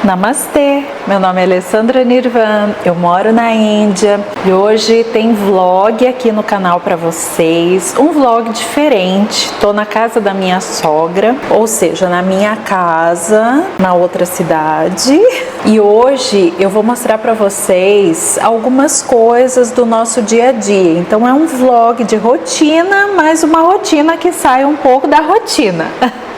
Namastê, meu nome é Alessandra Nirvan, eu moro na Índia e hoje tem vlog aqui no canal para vocês, um vlog diferente. Tô na casa da minha sogra, ou seja, na minha casa, na outra cidade, e hoje eu vou mostrar para vocês algumas coisas do nosso dia a dia. Então é um vlog de rotina, mas uma rotina que sai um pouco da rotina.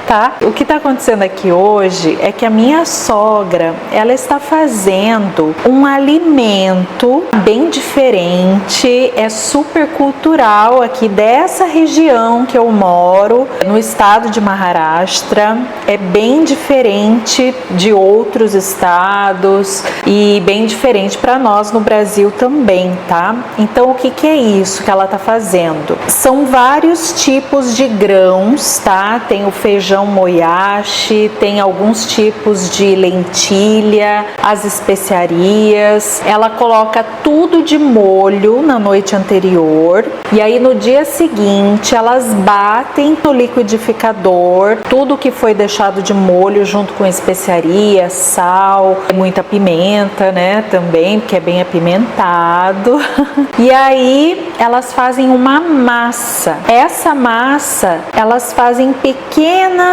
Tá? O que está acontecendo aqui hoje é que a minha sogra, ela está fazendo um alimento bem diferente, é super cultural aqui dessa região que eu moro, no estado de Maharashtra, é bem diferente de outros estados e bem diferente para nós no Brasil também, tá? Então o que é isso que ela está fazendo? São vários tipos de grãos, tá? Tem o feijão moyashi, tem alguns tipos de lentilha, as especiarias. Ela coloca tudo de molho na noite anterior e aí no dia seguinte elas batem no liquidificador tudo que foi deixado de molho junto com especiaria, sal, muita pimenta, né, também, porque é bem apimentado. E aí elas fazem uma massa. Essa massa elas fazem pequenas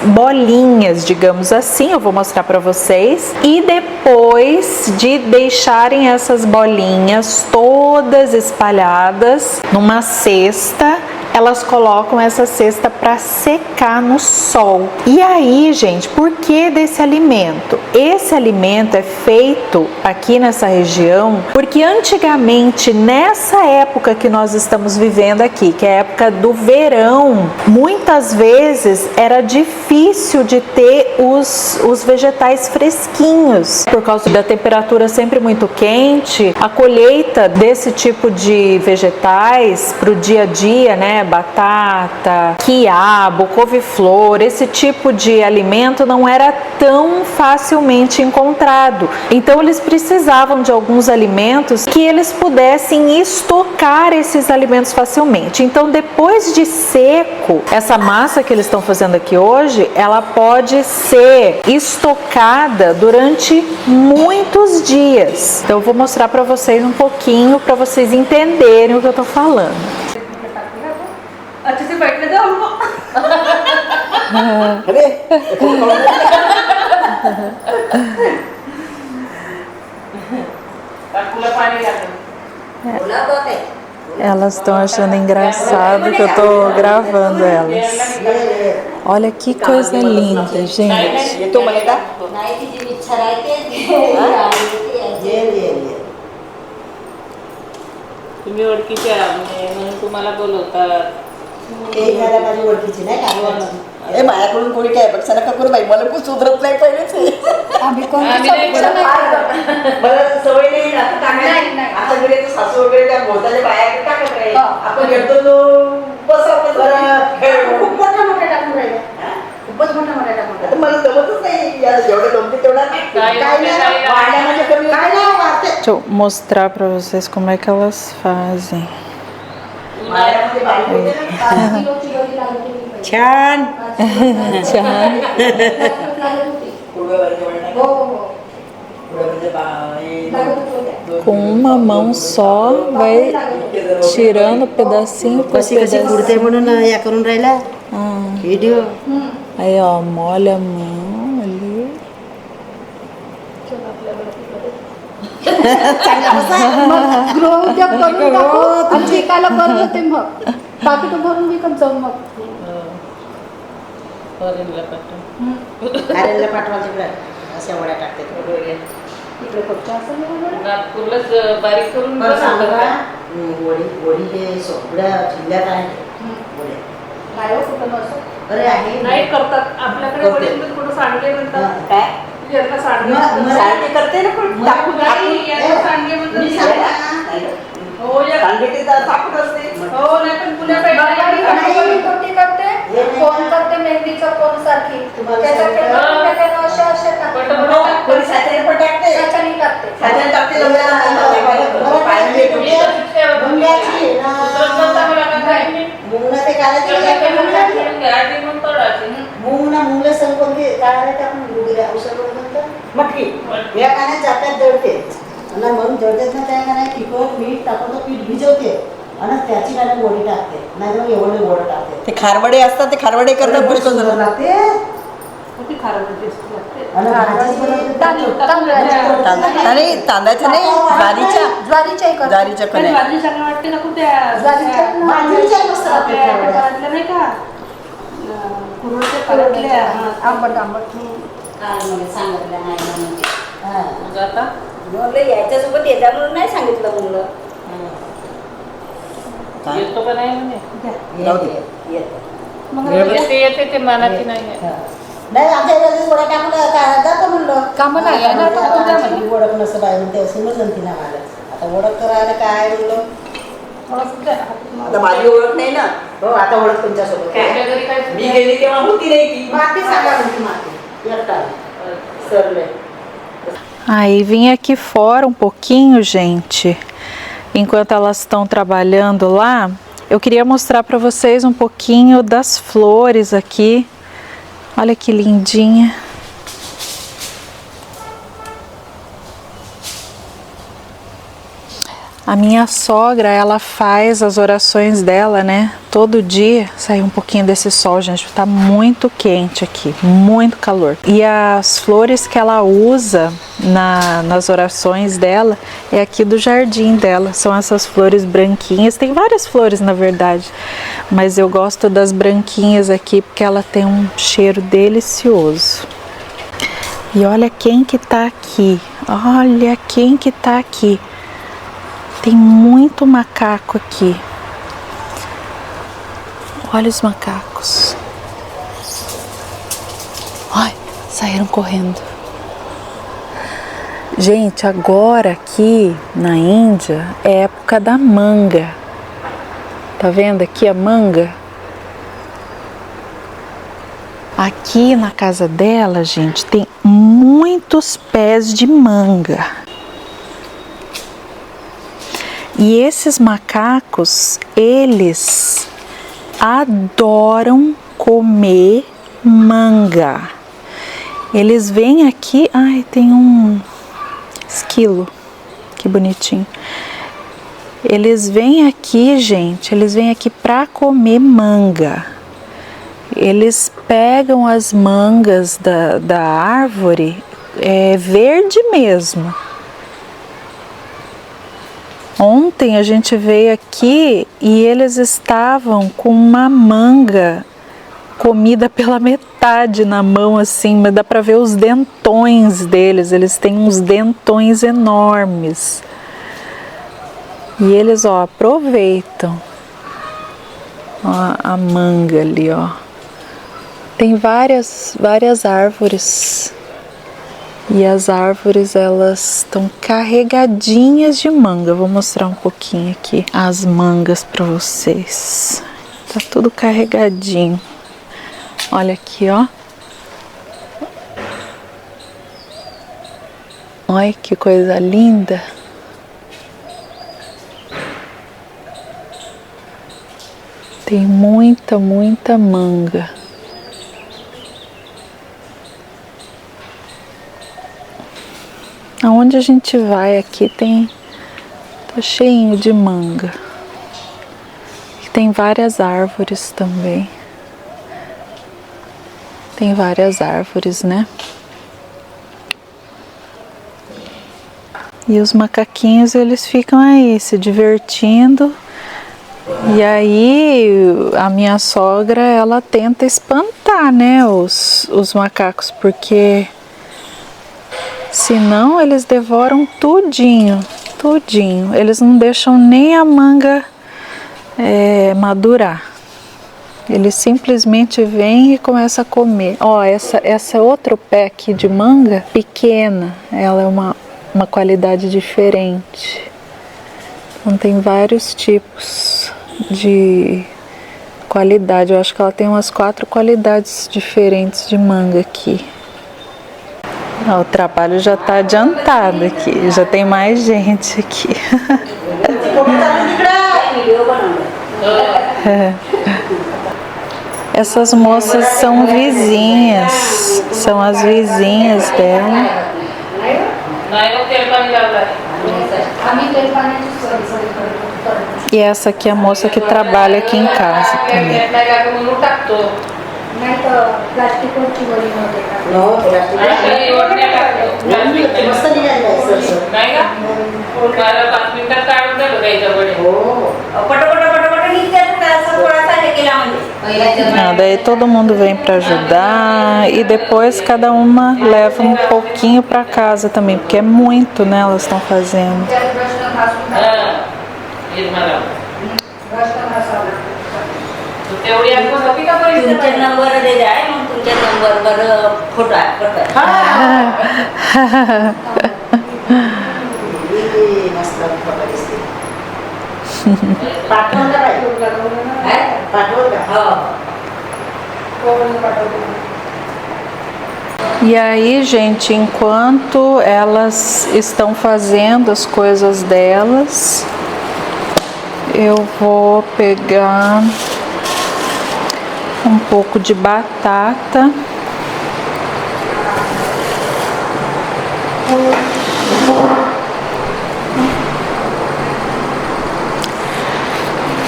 bolinhas, digamos assim, eu vou mostrar para vocês, e depois de deixarem essas bolinhas todas espalhadas numa cesta, elas colocam essa cesta para secar no sol. E aí, gente, por que desse alimento? Esse alimento é feito aqui nessa região porque antigamente, nessa época que nós estamos vivendo aqui, que é a época do verão, muitas vezes era difícil de ter os vegetais fresquinhos. Por causa da temperatura sempre muito quente, a colheita desse tipo de vegetais para o dia a dia, né, batata, quiabo, couve-flor, esse tipo de alimento não era tão facilmente encontrado. Então eles precisavam de alguns alimentos que eles pudessem estocar esses alimentos facilmente. Então depois de seco, essa massa que eles estão fazendo aqui hoje, ela pode ser estocada durante muitos dias. Então eu vou mostrar para vocês um pouquinho para vocês entenderem o que eu estou falando. अच्छे से बैठने दो हमको। अरे Elas estão achando engraçado que eu tô gravando elas. Olha que coisa linda, gente. तो मला का नाही तिची इच्छा राहते तुम्ही ओळखीचे आहात म्हणून तुम्हाला बोलवतात. ते घरा माझी ओळखीची नाही का ए माझ्याकडून कोणी काय अपेक्षा नका करू बाई मला खूप सुधरत नाही पहिलेच आम्ही मला सवय नाही ना आता टाकायला आता घरी तर सासू वगैरे त्या बोलताले बाहेर टाकत राहील आपण येतो तो बसवतो खूप मोठा मोठा टाकून राहिला खूपच मोठा मोठा टाकून आता मला जमतच नाही यार जेवढं जमते तेवढा काय नाही वाढल्या म्हणजे कमी काय नाही वाढते Deixa eu mostrar para vocês como é que elas fazem. वाढल्यामध्ये बारीक होते ना किलोची गरी लागली छान Tchau. हो हो Com uma mão só, vai tirando pedacinho por कशी कशी pedacinho. पुरते म्हणून या करून राहिला video Aí, ó, molha a mão ali. गृहउद्योग करून टाकू आणि विकायला बरं होते मग बाकी तो भरून विकत जाऊ मग फॉरेनला पाठवून आरेला पाठवा तिकडे अशा वड्या टाकते इकडे फक्त असं नाही बरं. नागपूरलाच बारीक करून पण सांगू बनवतात का का? वडी वडी हे सगळ्या जिल्ह्यात आहे वड्या नाही हो कुठं नसं अरे आहे नाही करतात आपल्याकडे करते. वडील पण थोडं सांडगे म्हणतात. काय यांना सांडगे मग म्हणतात. करते ना पण टाकून नाही, यांना सांडगे मी म्हणतात. सांगा हो या सांगितले तर टाकत असते हो नाही पण पुण्याकडे नाही कुठे करते कोण करते मेहंदीचं कोण सारखी त्याच्या केलं अशा अशा टाकते कोणी साचेने पण टाकते त्याच्याने टाकते साचेने टाकते मुंगना ते काढायचे मूग ना मुंगला सण कोणते काय आपण औषध म्हणतात मटकी या गाण्यात जात्यात जळते आणि म्हणून जळतेच ना त्या गाण्यात तिखट मीठ टाकून पीठ भिजवते आणि त्याची गाणं गोडी टाकते नाही तर एवढे गोड टाकते ते खारवडे असतात ते खारवडे करतात बरं सुंदर लागते आणि तांदळाच्या नाही ज्वारीच्या कण्या आंबट आंबट याच्यासोबत येत्या म्हणून नाही सांगितलं म्हणलं येतो का नाही म्हणे येते ते मनाची नाही नाही आमच्या इथे गोडा टाकून जातो म्हणलं कामं नाही आहे ना ओळख नसं बाहेरून ते असे म्हणलं तिला मला आता ओळख करायला काय म्हणलं आता माझी ओळख नाही ना हो आता ओळख तुमच्यासोबत मी गेली तेव्हा होती नाही ती माती सांगा म्हणती माती एकटा सरले. Aí vim aqui fora um pouquinho, gente, enquanto elas estão trabalhando lá, eu queria mostrar para vocês um pouquinho das flores aqui. Olha que lindinha. A minha sogra, ela faz as orações dela, né? Todo dia. Saiu um pouquinho desse sol, gente. Tá muito quente aqui, muito calor. E as flores que ela usa nas orações dela é aqui do jardim dela. São essas flores branquinhas. Tem várias flores, na verdade. Mas eu gosto das branquinhas aqui porque ela tem um cheiro delicioso. E olha quem que tá aqui. Olha quem que tá aqui. Tem muito macaco aqui. Olha os macacos. Ai, saíram correndo. Gente, agora aqui na Índia é época da manga. Tá vendo aqui a manga? Aqui na casa dela, gente, tem muitos pés de manga. E esses macacos, eles adoram comer manga. Eles vêm aqui, ai, tem um esquilo, que bonitinho. Eles vêm aqui, gente, eles vêm aqui para comer manga. Eles pegam as mangas da árvore, verde mesmo. Ontem a gente veio aqui e eles estavam com uma manga comida pela metade na mão assim, mas dá para ver os dentões deles, eles têm uns dentões enormes. E eles, ó, aproveitam. Ó, a manga ali, ó. Tem várias árvores. E as árvores, elas estão carregadinhas de manga. Vou mostrar um pouquinho aqui as mangas para vocês. Tá tudo carregadinho. Olha aqui, ó. Olha que coisa linda. Tem muita manga. Aonde a gente vai aqui tá cheinho de manga. Tem várias árvores também. Tem várias árvores, né? E os macaquinhos, eles ficam aí se divertindo. E aí a minha sogra, ela tenta espantar, né, os macacos, porque senão eles devoram tudinho. Eles não deixam nem a manga madurar. Eles simplesmente vêm e começam a comer. Ó, essa outro pé aqui de manga, pequena, ela é uma qualidade diferente. Então tem vários tipos de qualidade. Eu acho que ela tem umas 4 qualidades diferentes de manga aqui. Ó, o trabalho já está adiantado aqui, já tem mais gente aqui. Essas moças são vizinhas, são as vizinhas dela. नाही मग तेल पाणी लावलं आम्ही तेल पाण्याची सोय करतो. E essa aqui é a moça que trabalha aqui em casa também. म्हणून टाकतो नाही तर प्लास्टिकवरची वडी मध्ये टाकतो. नो प्लास्टिक मस्त निघाली आहे सरसर. नाही का मला 5 मिनिटात काढून टाकू द्यायचं वडे हो पटापट निघते असं थोडासा हे केला म्हणजे Ah, daí todo mundo vem para ajudar e depois cada uma leva um pouquinho para casa também, porque é muito, né? Elas estão fazendo. त्यात प्रश्न घासून हे मला प्रश्न घासावा. तेवढी आठवण होती का तुमच्या नंबर दे द्या मग तुमच्या नंबरवर फोटो मस्त फोटो दिसते. पाठवून का पाठवून का हो E aí, gente, enquanto elas estão fazendo as coisas delas, eu vou pegar um pouco de batata.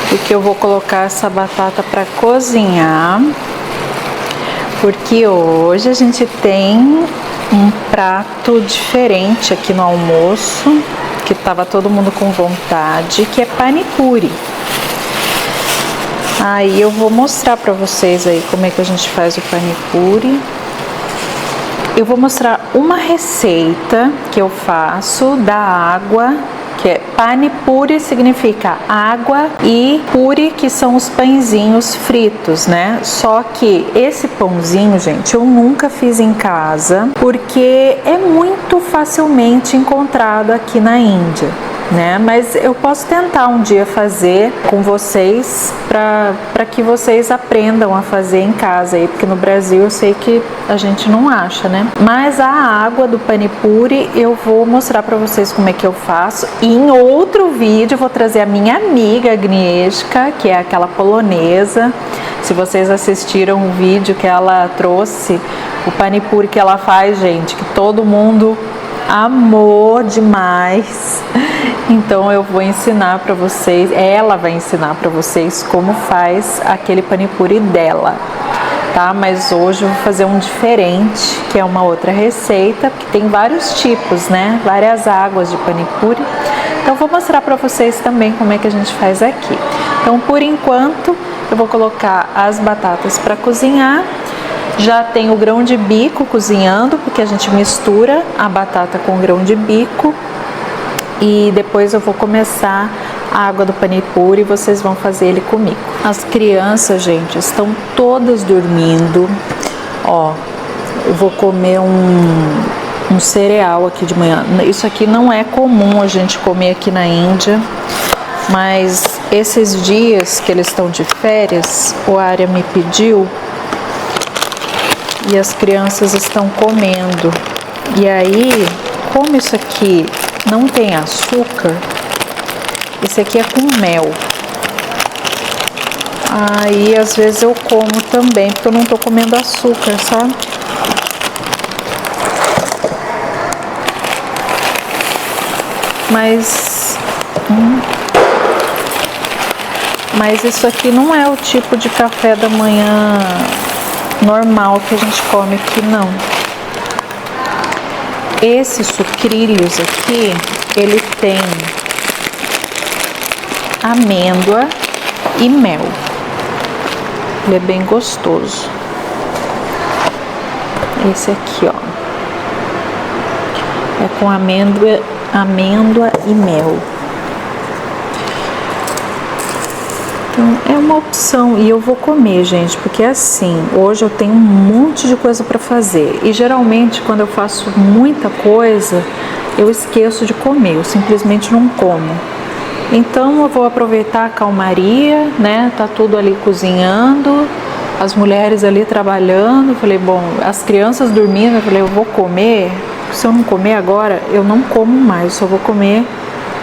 Porque eu vou colocar essa batata para cozinhar. Porque hoje a gente tem um prato diferente aqui no almoço, que estava todo mundo com vontade, que é panipuri. Aí eu vou mostrar para vocês aí como é que a gente faz o panipuri. Eu vou mostrar uma receita que eu faço da água, que é panipuri significa água e puri que são os pãezinhos fritos, né? Só que esse pãozinho, gente, eu nunca fiz em casa porque é muito facilmente encontrado aqui na Índia, né? Mas eu posso tentar um dia fazer com vocês para que vocês aprendam a fazer em casa aí, porque no Brasil eu sei que a gente não acha, né? Mas a água do panipuri eu vou mostrar para vocês como é que eu faço. E em outro vídeo eu vou trazer a minha amiga Agnieszka, que é aquela polonesa. Se vocês assistiram o vídeo que ela trouxe, o panipuri que ela faz, gente, que todo mundo amou demais. Então eu vou ensinar para vocês, ela vai ensinar para vocês como faz aquele panipuri dela, tá? Mas hoje eu vou fazer um diferente, que é uma outra receita, porque tem vários tipos, né? Várias águas de panipuri. Então eu vou mostrar para vocês também como é que a gente faz aqui. Então por enquanto eu vou colocar as batatas para cozinhar. Já tem o grão de bico cozinhando, porque a gente mistura a batata com o grão de bico. E depois eu vou começar a água do panipuri e vocês vão fazer ele comigo. As crianças, gente, estão todas dormindo. Ó, eu vou comer um cereal aqui de manhã. Isso aqui não é comum a gente comer aqui na Índia, mas esses dias que eles estão de férias, o Arya me pediu e as crianças estão comendo. E aí, como isso aqui não tem açúcar, esse aqui é com mel. Aí às vezes eu como também, porque eu não tô comendo açúcar, sabe? Mas isso aqui não é o tipo de café da manhã normal que a gente come aqui, não. Esses sucrilhos aqui, ele tem amêndoa e mel. Ele é bem gostoso. Esse aqui, ó, é com amêndoa e mel. Então é uma opção e eu vou comer, gente, porque assim, hoje eu tenho um monte de coisa para fazer e geralmente quando eu faço muita coisa, eu esqueço de comer, eu simplesmente não como. Então eu vou aproveitar a calmaria, né? Tá tudo ali cozinhando, as mulheres ali trabalhando. Eu falei, bom, as crianças dormindo, eu falei, eu vou comer. Se eu não comer agora, eu não como mais, só vou comer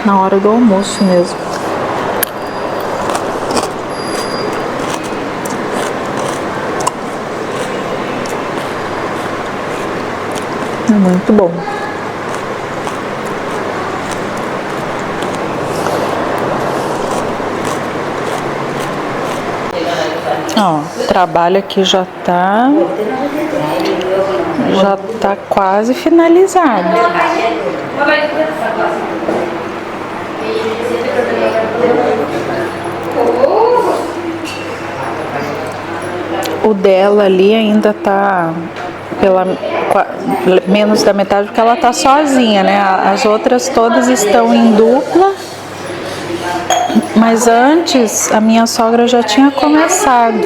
na hora do almoço mesmo. É muito bom. Ó, o trabalho aqui já tá quase finalizado. O dela ali ainda tá menos da metade porque ela tá sozinha, né? As outras todas estão em dupla. Mas antes a minha sogra já tinha começado.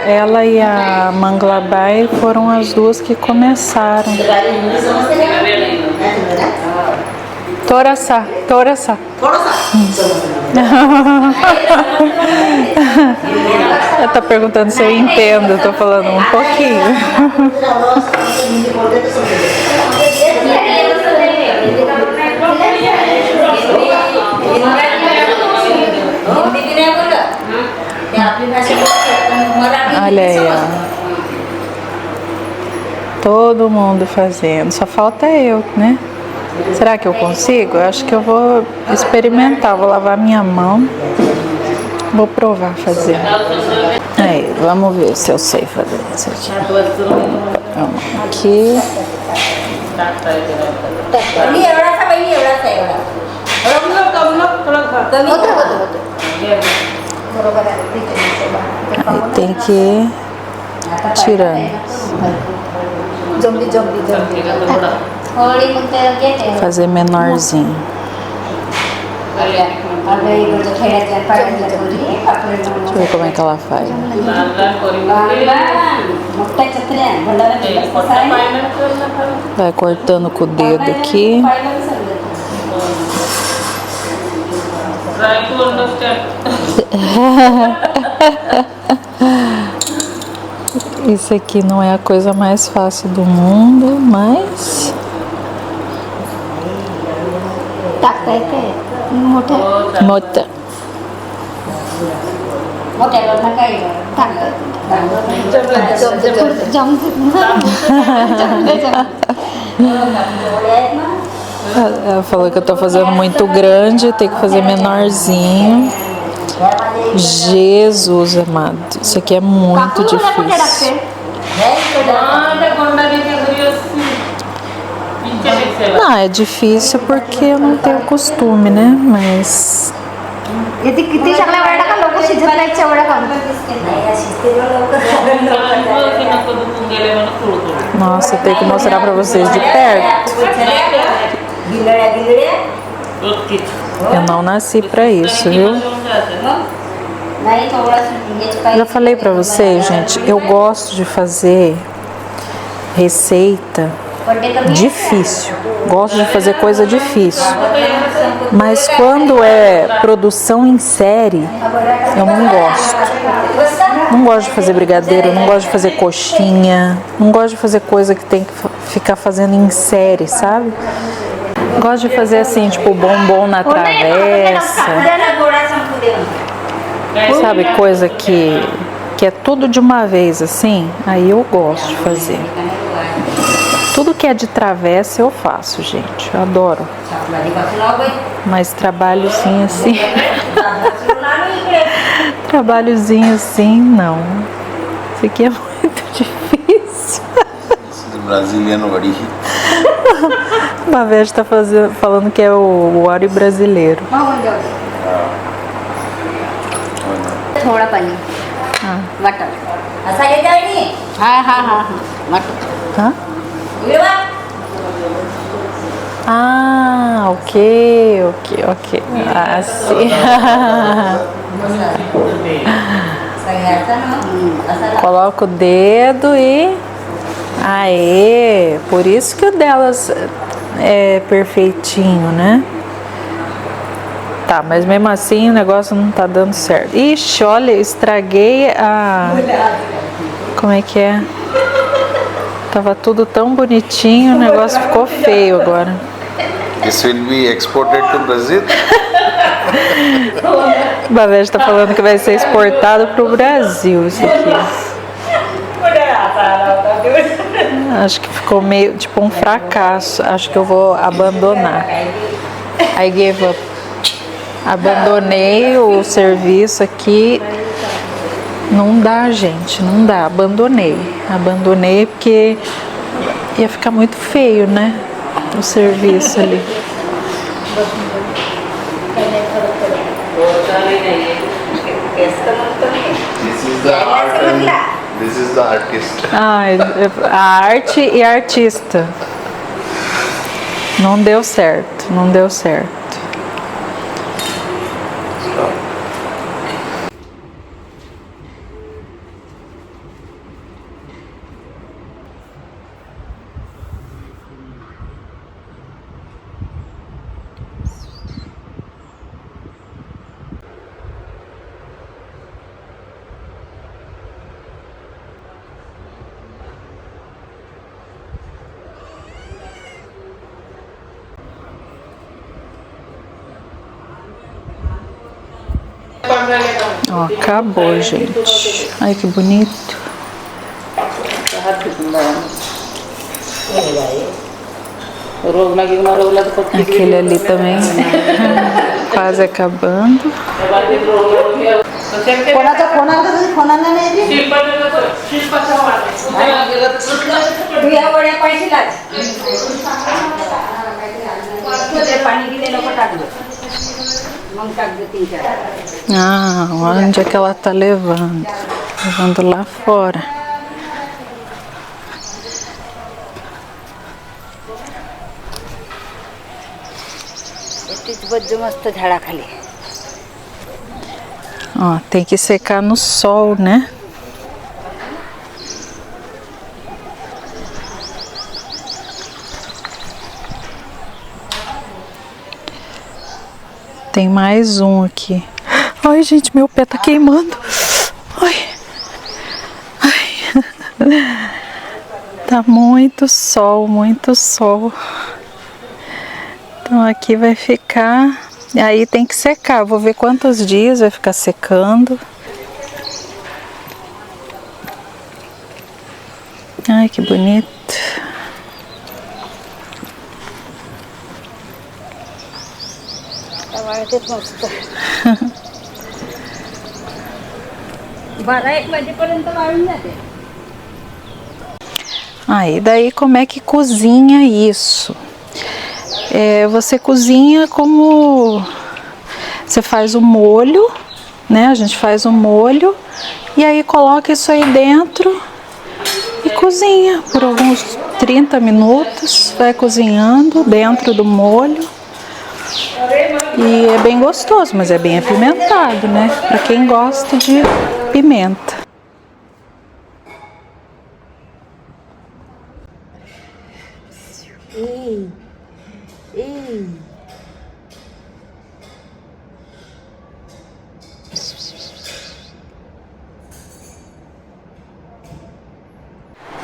Ela e a Manglabai foram as duas que começaram. Torasa. Ela tá perguntando se eu entendo, eu tô falando um pouquinho. Olha aí, ó. Todo mundo fazendo, só falta eu, né? Será que eu consigo? Eu acho que eu vou experimentar, vou lavar minha mão, vou provar fazer. Aí, vamos ver se eu sei fazer isso aqui. Vamos aqui. Aí tem que ir tirando. Fazer menorzinho. Deixa eu ver como é que ela faz. Vai cortando com o dedo aqui. Try to understand. Isso aqui não é a coisa mais fácil do mundo, mas Mota. Ela falou que eu tô fazendo muito grande, tem que fazer menorzinho. Jesus amado, isso aqui é muito difícil. Não, é difícil porque eu não tenho costume, né? Mas nossa, eu tenho que mostrar pra vocês de perto. Eu não nasci pra isso, viu? Já falei pra vocês, gente, eu gosto de fazer receita difícil. Gosto de fazer coisa difícil. Mas quando é produção em série, eu não gosto. Não gosto de fazer brigadeiro, não gosto de fazer coxinha, não gosto de fazer coisa que tem que ficar fazendo em série, sabe? Gosto de fazer assim, tipo bombom na travessa. Sabe, coisa que é tudo de uma vez assim, aí eu gosto de fazer. Tudo que é de travessa eu faço, gente, eu adoro. Mas trabalhozinho assim, trabalhozinho assim, não. Isso aqui é muito difícil. Brasiliano gari. Uma vez tá falando que é o óleo brasileiro. थोड़ा पानी मटर ऐसा ले जाएगी हाँ मटर Hã? Ah, ok. Assim. Coloca o dedo e... Aê! Por isso que o delas é perfeitinho, né? Tá, mas mesmo assim o negócio não tá dando certo. Ixi, olha, estraguei a... Como é que é? Tava tudo tão bonitinho, o negócio ficou feio agora. This will be exported to Brazil. O Bavejo tá falando que vai ser exportado pro Brasil isso aqui. Acho que ficou meio tipo um fracasso. Acho que eu vou abandonar. I gave up. Abandonei o serviço aqui. Não dá, gente, não dá. Abandonei porque ia ficar muito feio, né? O serviço ali. This is the artist. Ah, a arte e a artista. Não deu certo, não deu certo. Ó, acabou, gente. Ai, que bonito. Aquele ali também quase acabando. Ah, onde é que ela tá levando? Levando lá fora. Ó, tem que secar no sol, né? Tem mais um aqui. Ai, gente, meu pé tá queimando. Ai. Ai. Tá muito sol, muito sol. Então aqui vai ficar... E aí tem que secar. Vou ver quantos dias vai ficar secando. Ai, que bonito. Aí daí como é que cozinha isso? Você cozinha como você faz o molho, né? A gente faz o molho e aí coloca isso aí dentro e cozinha por alguns 30 minutos, vai cozinhando dentro do molho. E é bem gostoso, mas é bem apimentado, né? Para quem gosta de pimenta.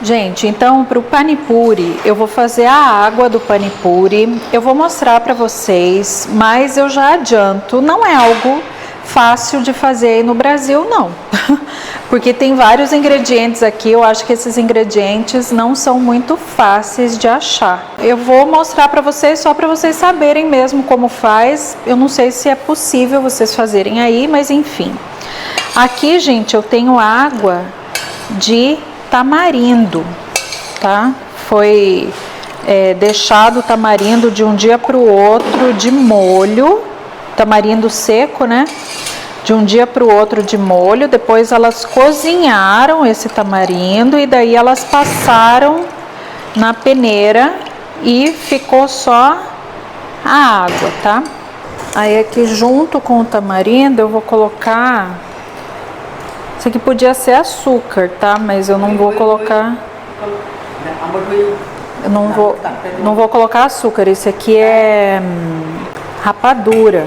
Gente, então para o panipuri, eu vou fazer a água do panipuri, eu vou mostrar para vocês, mas eu já adianto, não é algo fácil de fazer aí no Brasil, não. Porque tem vários ingredientes aqui, eu acho que esses ingredientes não são muito fáceis de achar. Eu vou mostrar para vocês só para vocês saberem mesmo como faz, eu não sei se é possível vocês fazerem aí, mas enfim. Aqui, gente, eu tenho água de tamarindo, tá? Foi deixado o tamarindo de um dia para o outro de molho, tamarindo seco, né? De um dia para o outro de molho, depois elas cozinharam esse tamarindo e daí elas passaram na peneira e ficou só a água, tá? Aí aqui junto com o tamarindo eu vou colocar... Isso aqui podia ser açúcar, tá? Mas eu não vou colocar... Eu não vou colocar açúcar. Esse aqui é rapadura.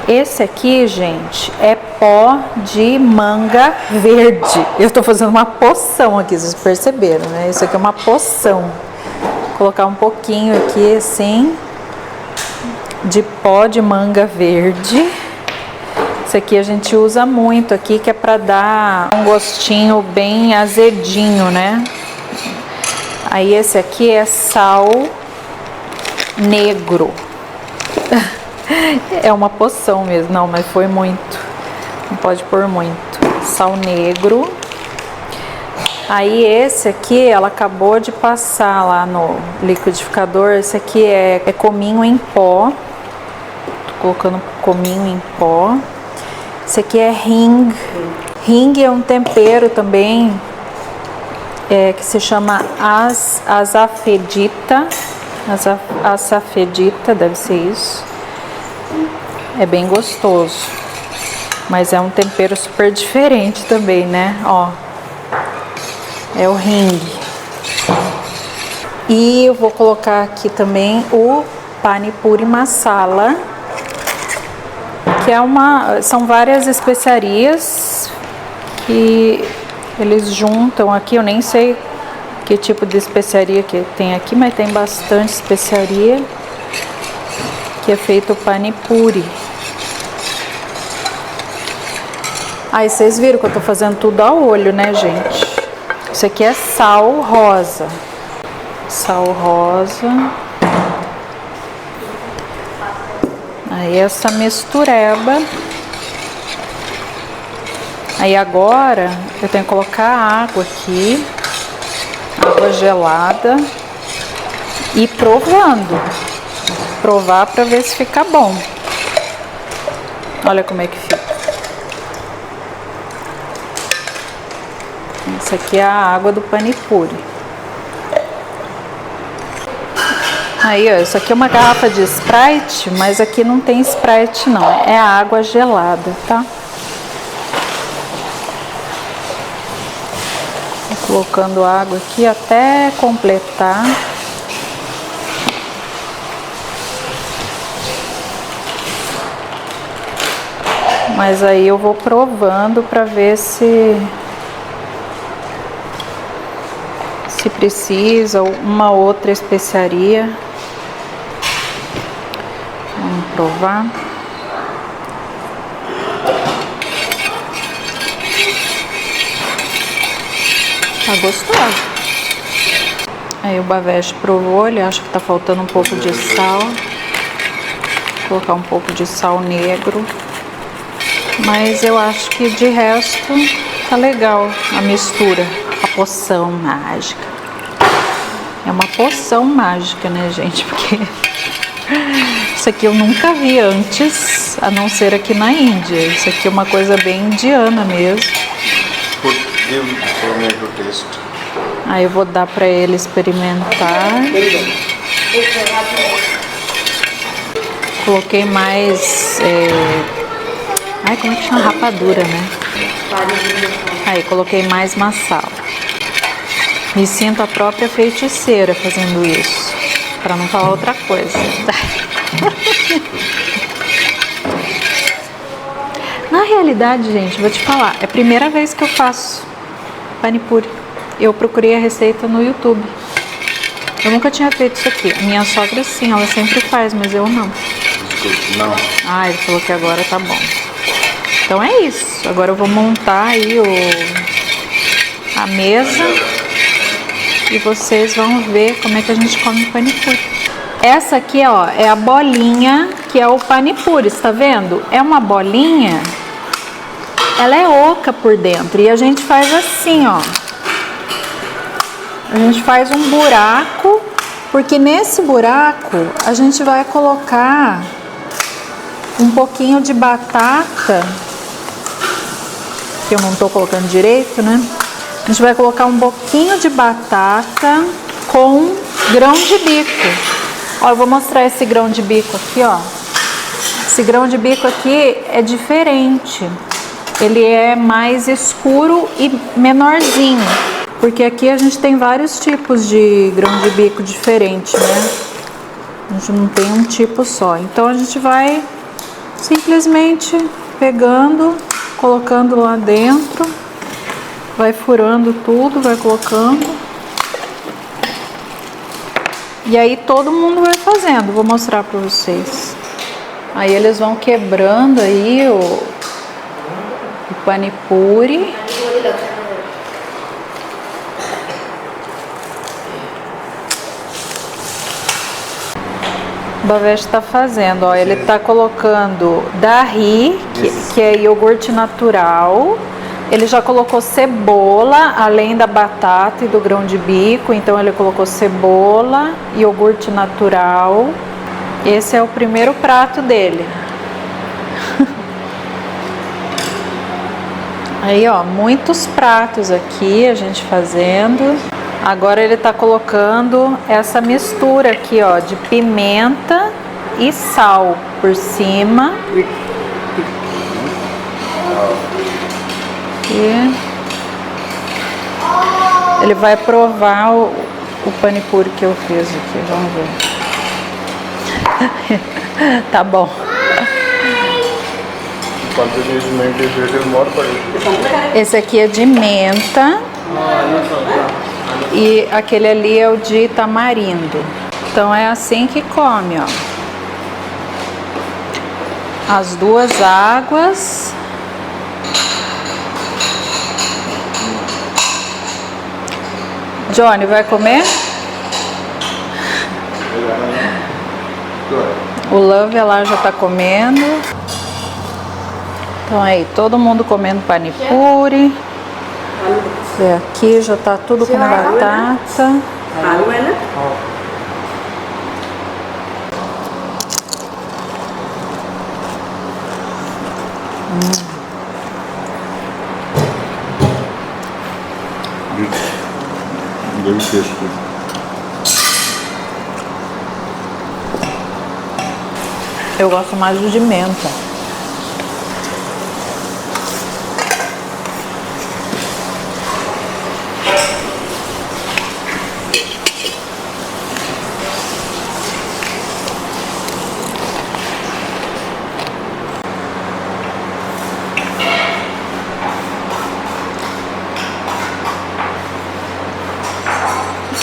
Esse aqui, gente, é pó de manga verde. Eu tô fazendo uma poção aqui, vocês perceberam, né? Isso aqui é uma poção. Vou colocar um pouquinho aqui, assim, de pó de manga verde. Esse aqui a gente usa muito aqui, que é para dar um gostinho bem azedinho, né? Aí esse aqui é sal negro. É uma poção mesmo. Não, mas foi muito. Não pode pôr muito. Sal negro. Aí esse aqui, ela acabou de passar lá no liquidificador. Esse aqui é cominho em pó. Tô colocando cominho em pó. Esse aqui é ring. Ring é um tempero também que se chama azafedita. Azafedita, deve ser isso. É bem gostoso. Mas é um tempero super diferente também, né? Ó. É o ring. E eu vou colocar aqui também o Pani Puri Masala, que são várias especiarias que eles juntam aqui. Eu nem sei que tipo de especiaria que tem aqui, mas tem bastante especiaria, que é feito o Pani Puri. Aí vocês viram que eu tô fazendo tudo a olho, né, gente? Isso aqui é sal rosa. Sal rosa. Aí essa mistureba. Aí agora eu tenho que colocar água aqui. Água gelada. E provando. Provar pra ver se fica bom. Olha como é que fica. Essa aqui é a água do Pani Puri. Aí, ó, isso aqui é uma garrafa de Sprite, mas aqui não tem Sprite não, é água gelada, tá? Tô colocando água aqui até completar. Mas aí eu vou provando para ver se precisa uma outra especiaria. Vamos provar. Tá gostoso. Aí o Bhavesh provou, ele acha que tá faltando um pouco de sal. Vou colocar um pouco de sal negro. Mas eu acho que de resto tá legal a mistura. A poção mágica. É uma poção mágica, né, gente? Porque isso aqui eu nunca vi antes, a não ser aqui na Índia. Isso aqui é uma coisa bem indiana mesmo. Aí eu vou dar pra ele experimentar. Coloquei mais... Ai, como é que chama? Rapadura, né? Aí coloquei mais masala. Me sinto a própria feiticeira fazendo isso, para não falar outra coisa. Na realidade, gente, vou te falar, é a primeira vez que eu faço Pani Puri. Eu procurei a receita no YouTube. Eu nunca tinha feito isso aqui. A minha sogra sim, ela sempre faz, mas eu não. Não. Ah, ele falou que agora tá bom. Então é isso. Agora eu vou montar aí a mesa e vocês vão ver como é que a gente come o Pani Puri. Essa aqui, ó, é a bolinha que é o Pani Puri, está vendo? É uma bolinha, ela é oca por dentro e a gente faz assim, ó. A gente faz um buraco, porque nesse buraco a gente vai colocar um pouquinho de batata, que eu não tô colocando direito, né? A gente vai colocar um pouquinho de batata com grão de bico. Ó, eu vou mostrar esse grão de bico aqui, ó. Esse grão de bico aqui é diferente. Ele é mais escuro e menorzinho. Porque aqui a gente tem vários tipos de grão de bico diferente, né? A gente não tem um tipo só. Então a gente vai simplesmente pegando, colocando lá dentro, vai furando tudo, vai colocando. E aí todo mundo vai fazendo, vou mostrar pra vocês. Aí eles vão quebrando aí o Pani Puri. Bavete está fazendo, ó, ele está colocando dahi, que é iogurte natural. Ele já colocou cebola, além da batata e do grão de bico. Então ele colocou cebola, iogurte natural. Esse é o primeiro prato dele. Aí, ó, muitos pratos aqui a gente fazendo. Agora ele tá colocando essa mistura aqui, ó, de pimenta e sal por cima. E ele vai provar o panipuri que eu fiz aqui, vamos ver. Tá bom. Esse aqui é de menta. E aquele ali é o de tamarindo. Então é assim que come, ó. As duas águas. Johnny, vai comer? O Love lá já tá comendo. Então aí, todo mundo comendo panipuri. E aqui já tá tudo com batata. Eu gosto mais do de menta.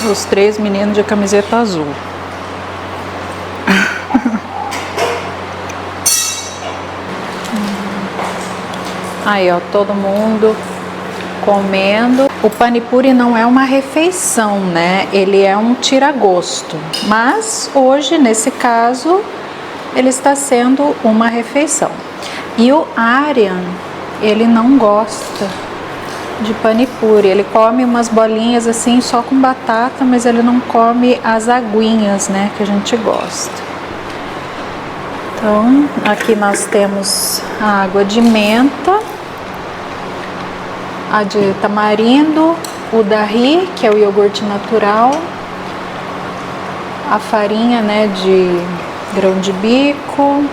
Os três meninos de camiseta azul. Aí, ó, todo mundo comendo. O panipuri não é uma refeição, né? Ele é um tira-gosto. Mas hoje, nesse caso, ele está sendo uma refeição. E o Aryan, ele não gosta de panipuri. Ele come umas bolinhas assim só com batata, mas ele não come as aguinhas, né, que a gente gosta. Então, aqui nós temos a água de menta, a de tamarindo, o dahi, que é o iogurte natural, a farinha, né, de grão de bico,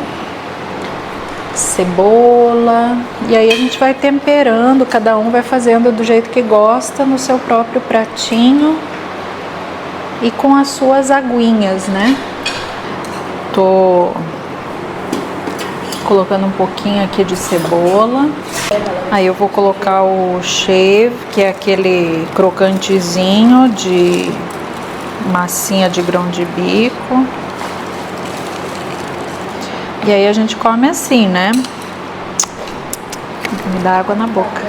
cebola, e aí a gente vai temperando, cada um vai fazendo do jeito que gosta no seu próprio pratinho e com as suas aguinhas, né? Tô colocando um pouquinho aqui de cebola. Aí eu vou colocar o shave, que é aquele crocantezinho de massinha de grão de bico. E aí a gente come assim, né? Me dá água na boca.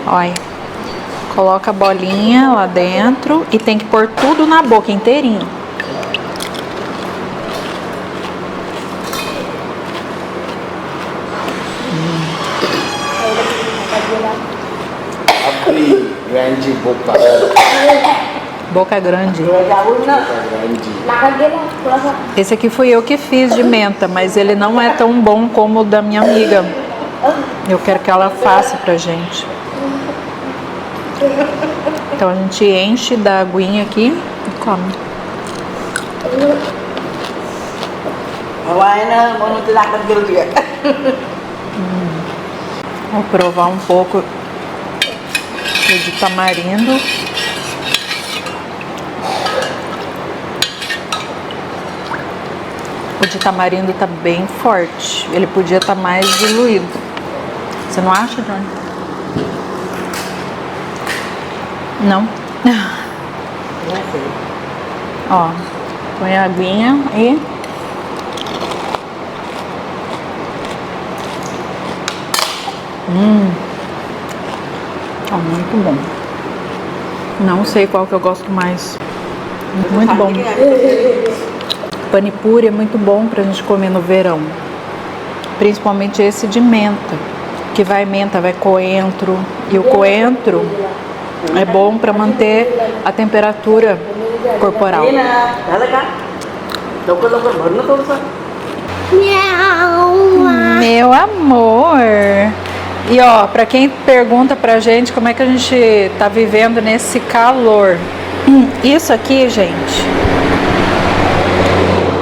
Olha. Coloca a bolinha lá dentro e tem que pôr tudo na boca inteirinho. Boca grande. Esse aqui fui eu que fiz de menta, mas ele não é tão bom como o da minha amiga. Eu quero que ela faça pra gente. Então a gente enche da aguinha aqui e come. Vou provar um pouco de tamarindo. O de tamarindo tá bem forte. Ele podia estar mais diluído. Você não acha, Johnny? Não? Ó, põe a aguinha e... Tá muito bom. Não sei qual que eu gosto mais. Muito bom. Panipuri é muito bom pra gente comer no verão. Principalmente esse de menta. Que vai menta, vai coentro. E o coentro é bom para manter a temperatura corporal. Meu amor. E ó, para quem pergunta pra gente como é que a gente tá vivendo nesse calor. Isso aqui, gente.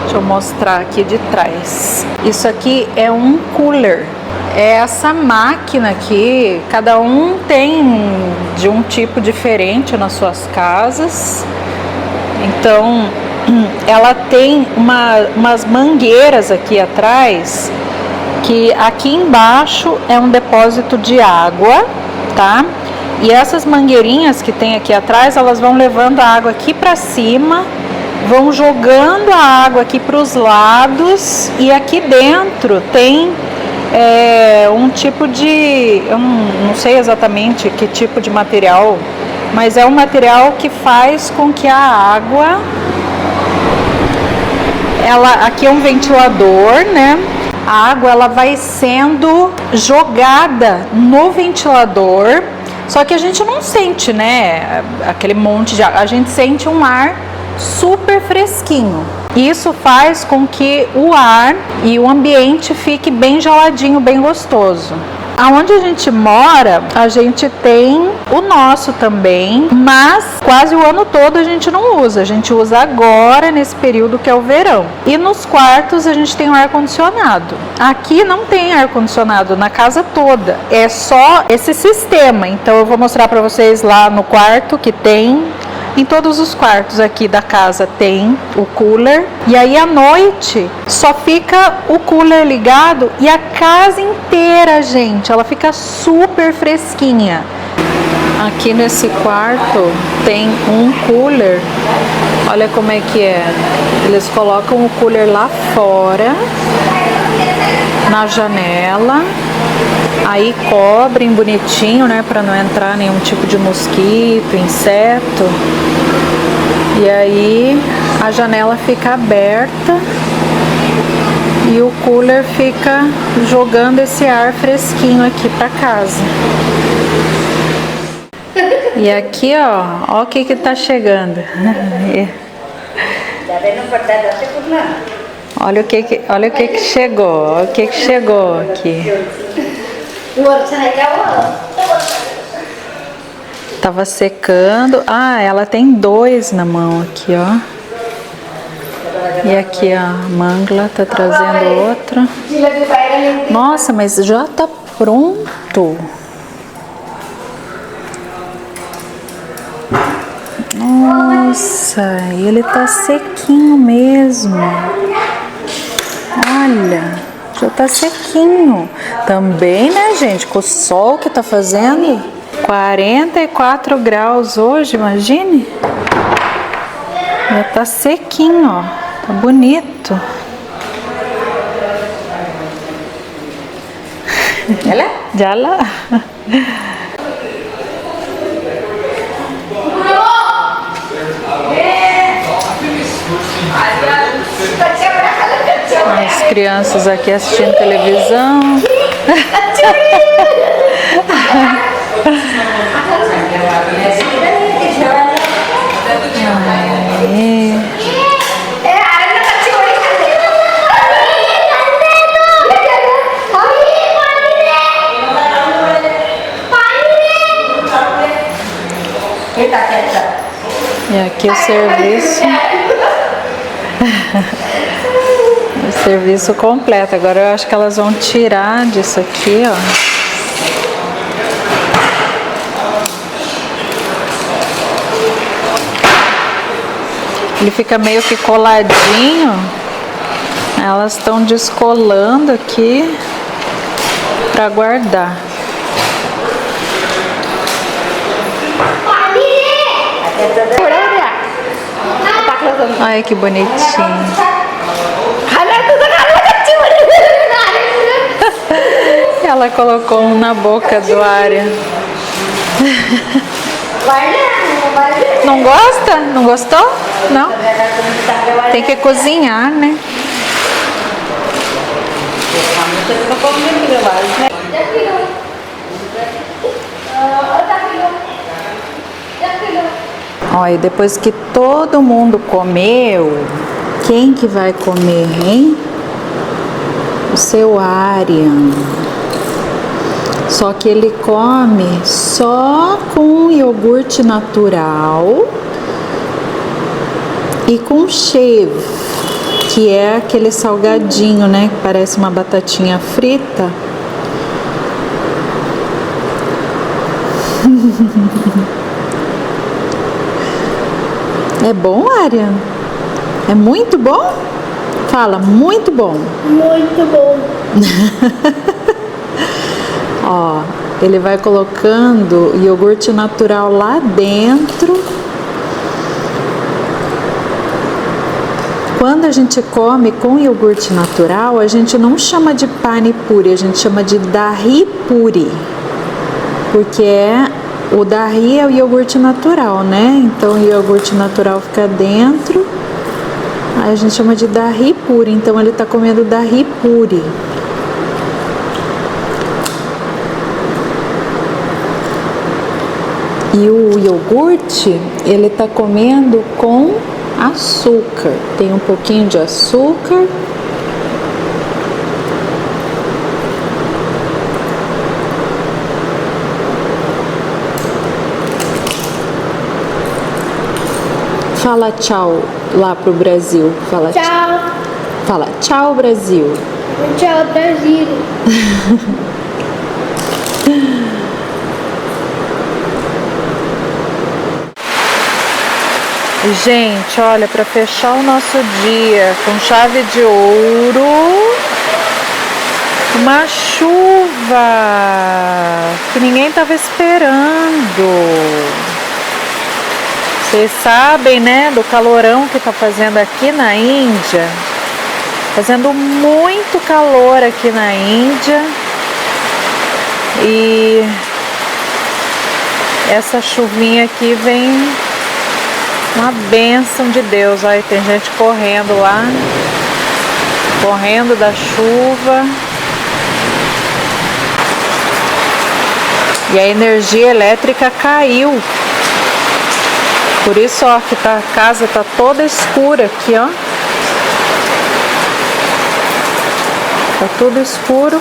Deixa eu mostrar aqui de trás. Isso aqui é um cooler. É essa máquina aqui, cada um tem de um tipo diferente nas suas casas. Então, ela tem umas mangueiras aqui atrás, que aqui embaixo é um depósito de água, tá? E essas mangueirinhas que tem aqui atrás, elas vão levando a água aqui para cima, vão jogando a água aqui para os lados, e aqui dentro tem um tipo de, eu não sei exatamente que tipo de material, mas é um material que faz com que a água, aqui é um ventilador, né? A água ela vai sendo jogada no ventilador, só que a gente não sente, né? Aquele monte de água, a gente sente um ar super fresquinho. Isso faz com que o ar e o ambiente fique bem geladinho, bem gostoso. Aonde a gente mora, a gente tem o nosso também, mas quase o ano todo a gente não usa. A gente usa agora, nesse período que é o verão. E nos quartos a gente tem o ar-condicionado. Aqui não tem ar-condicionado na casa toda, é só esse sistema. Então eu vou mostrar para vocês lá no quarto que tem. Em todos os quartos aqui da casa tem o cooler. E aí à noite só fica o cooler ligado e a casa inteira, gente, ela fica super fresquinha. Aqui nesse quarto tem um cooler. Olha como é que é. Eles colocam o cooler lá fora, na janela. Aí cobrem bonitinho, né, para não entrar nenhum tipo de mosquito, inseto. E aí a janela fica aberta e o cooler fica jogando esse ar fresquinho aqui para casa. E aqui, ó o que tá chegando. Olha o que chegou, olha o que chegou aqui. Tava secando. Ah, ela tem 2 na mão aqui, ó. E aqui a Mangla tá trazendo outra. Nossa, mas já tá pronto. Nossa, ele tá sequinho mesmo. Olha, já tá sequinho. Também, né, gente, com o sol que tá fazendo, 44 graus hoje, imagine. Já tá sequinho, ó. Tá bonito. Ela? Já lá. As crianças aqui assistindo televisão. E aqui o serviço. O serviço completo. Agora eu acho que elas vão tirar disso aqui, ó. Ele fica meio que coladinho. Elas estão descolando aqui para guardar. Olha que bonitinho. Ela colocou um na boca do Arya. Não gosta? Não gostou? Não? Tem que cozinhar, né? Olha, depois que todo mundo comeu, quem que vai comer, hein? O seu Aryan. Só que ele come só com iogurte natural e com cheve, que é aquele salgadinho, né? Que parece uma batatinha frita. É bom, Aryan? É muito bom? Fala, muito bom. Muito bom. Ó, ele vai colocando iogurte natural lá dentro. Quando a gente come com iogurte natural, a gente não chama de pani puri, a gente chama de dahi puri. Porque o dahi é o iogurte natural, né? Então o iogurte natural fica dentro. Aí a gente chama de dahi puri, então ele tá comendo dahi puri. E o iogurte, ele tá comendo com açúcar. Tem um pouquinho de açúcar. Fala tchau lá pro Brasil. Fala Tchau. Fala tchau, Brasil. Tchau, Brasil. Gente, olha, para fechar o nosso dia com chave de ouro, uma chuva que ninguém estava esperando. Vocês sabem, né, do calorão que tá fazendo aqui na Índia. Fazendo muito calor aqui na Índia. E essa chuvinha aqui vem uma bênção de Deus. Olha, tem gente correndo lá, correndo da chuva. E a energia elétrica caiu. Por isso, ó, que a casa tá toda escura aqui, ó. Tá tudo escuro.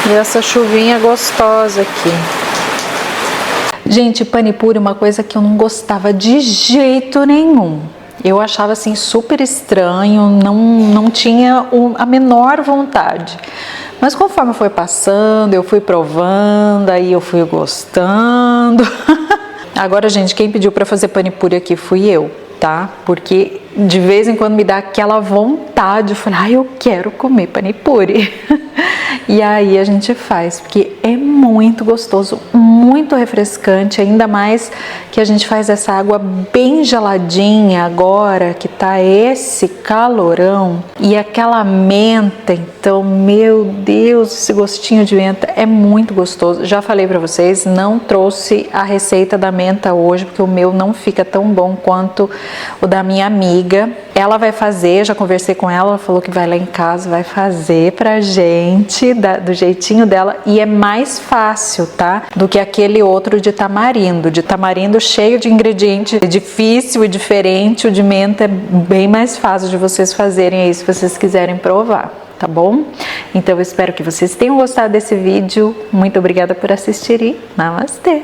E essa chuvinha gostosa aqui. Gente, pani puri é uma coisa que eu não gostava de jeito nenhum. Eu achava assim super estranho, não tinha a menor vontade. Mas conforme foi passando, eu fui provando, aí eu fui gostando. Agora, gente, quem pediu para fazer pani puri aqui fui eu, tá? Porque de vez em quando me dá aquela vontade, eu falo, ai, eu quero comer pani puri. E aí a gente faz, porque é muito gostoso, muito refrescante, ainda mais que a gente faz essa água bem geladinha agora, que tá esse calorão, e aquela menta, então, meu Deus, esse gostinho de menta é muito gostoso. Já falei pra vocês, não trouxe a receita da menta hoje, porque o meu não fica tão bom quanto o da minha amiga. Ela vai fazer, já conversei com ela, ela falou que vai lá em casa, vai fazer pra gente, do jeitinho dela, e é mais fácil, tá? Do que aquele outro de tamarindo. De tamarindo cheio de ingrediente difícil e diferente, o de menta é bem mais fácil de vocês fazerem aí, se vocês quiserem provar, tá bom? Então eu espero que vocês tenham gostado desse vídeo. Muito obrigada por assistir e namastê!